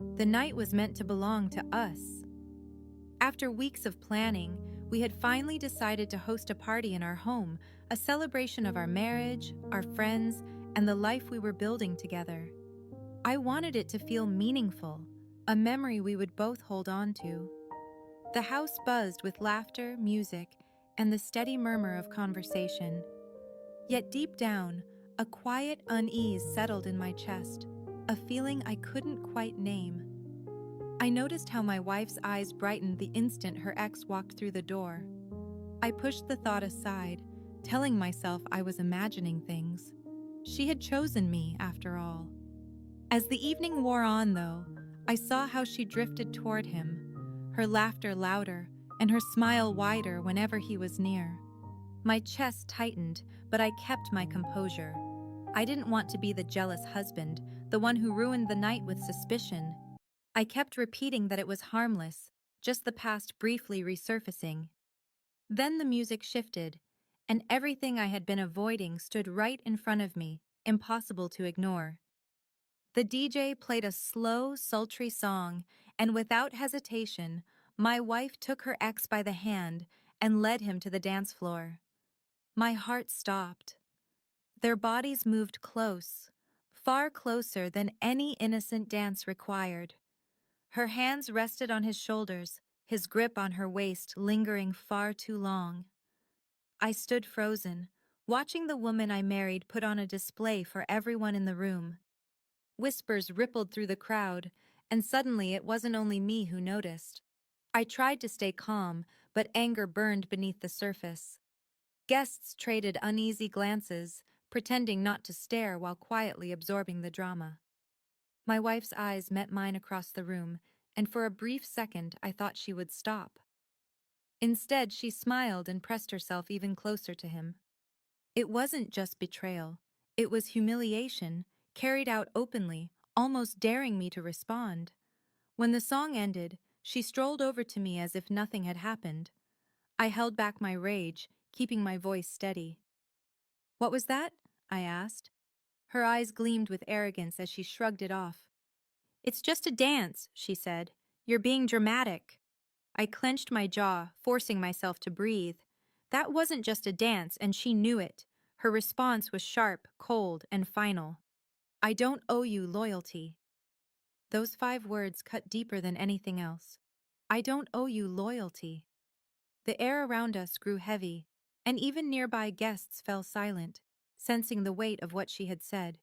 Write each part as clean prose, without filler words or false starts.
The night was meant to belong to us. After weeks of planning, we had finally decided to host a party in our home, a celebration of our marriage, our friends, and the life we were building together. I wanted it to feel meaningful, a memory we would both hold on to. The house buzzed with laughter, music, and the steady murmur of conversation. Yet deep down, a quiet unease settled in my chest, a feeling I couldn't quite name. I noticed how my wife's eyes brightened the instant her ex walked through the door. I pushed the thought aside, telling myself I was imagining things. She had chosen me, after all. As the evening wore on, though, I saw how she drifted toward him, her laughter louder and her smile wider whenever he was near. My chest tightened, but I kept my composure. I didn't want to be the jealous husband, the one who ruined the night with suspicion. I kept repeating that it was harmless, just the past briefly resurfacing. Then the music shifted, and everything I had been avoiding stood right in front of me, impossible to ignore. The DJ played a slow, sultry song, and without hesitation, my wife took her ex by the hand and led him to the dance floor. My heart stopped. Their bodies moved close, far closer than any innocent dance required. Her hands rested on his shoulders, his grip on her waist lingering far too long. I stood frozen, watching the woman I married put on a display for everyone in the room. Whispers rippled through the crowd, and suddenly it wasn't only me who noticed. I tried to stay calm, but anger burned beneath the surface. Guests traded uneasy glances, pretending not to stare while quietly absorbing the drama. My wife's eyes met mine across the room, and for a brief second I thought she would stop. Instead, she smiled and pressed herself even closer to him. It wasn't just betrayal. It was humiliation, carried out openly, almost daring me to respond. When the song ended, she strolled over to me as if nothing had happened. I held back my rage, keeping my voice steady. "What was that?" I asked. Her eyes gleamed with arrogance as she shrugged it off. "It's just a dance," she said. "You're being dramatic." I clenched my jaw, forcing myself to breathe. That wasn't just a dance, and she knew it. Her response was sharp, cold, and final. "I don't owe you loyalty." Those 5 words cut deeper than anything else. I don't owe you loyalty. The air around us grew heavy, and even nearby guests fell silent, sensing the weight of what she had said.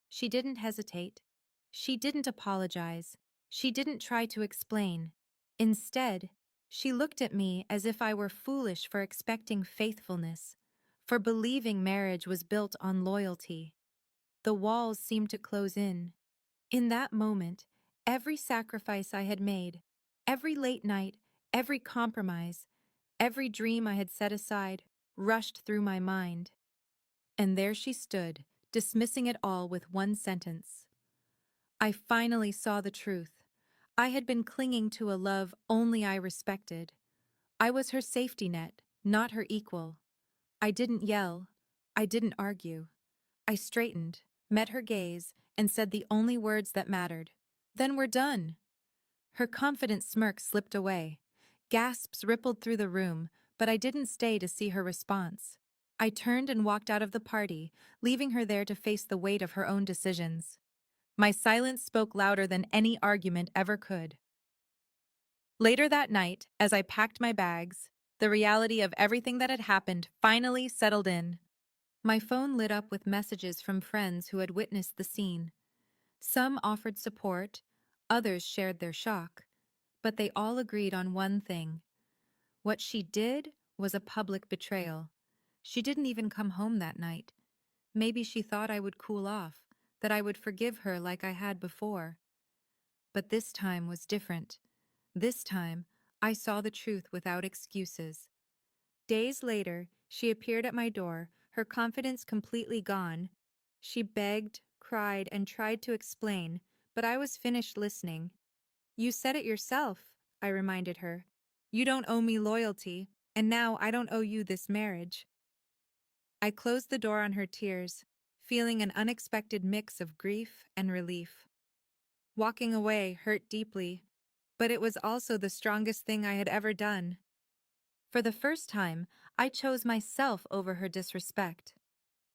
She didn't hesitate. She didn't apologize. She didn't try to explain. Instead, she looked at me as if I were foolish for expecting faithfulness, for believing marriage was built on loyalty. The walls seemed to close in. In that moment, every sacrifice I had made, every late night, every compromise, every dream I had set aside, rushed through my mind. And there she stood, dismissing it all with one sentence. I finally saw the truth. I had been clinging to a love only I respected. I was her safety net, not her equal. I didn't yell. I didn't argue. I straightened, met her gaze, and said the only words that mattered. "Then we're done." Her confident smirk slipped away. Gasps rippled through the room, but I didn't stay to see her response. I turned and walked out of the party, leaving her there to face the weight of her own decisions. My silence spoke louder than any argument ever could. Later that night, as I packed my bags, the reality of everything that had happened finally settled in. My phone lit up with messages from friends who had witnessed the scene. Some offered support, others shared their shock, but they all agreed on one thing. What she did was a public betrayal. She didn't even come home that night. Maybe she thought I would cool off, that I would forgive her like I had before. But this time was different. This time, I saw the truth without excuses. Days later, she appeared at my door, her confidence completely gone. She begged, cried, and tried to explain, but I was finished listening. "You said it yourself," I reminded her. "You don't owe me loyalty, and now I don't owe you this marriage." I closed the door on her tears, feeling an unexpected mix of grief and relief. Walking away hurt deeply, but it was also the strongest thing I had ever done. For the first time, I chose myself over her disrespect.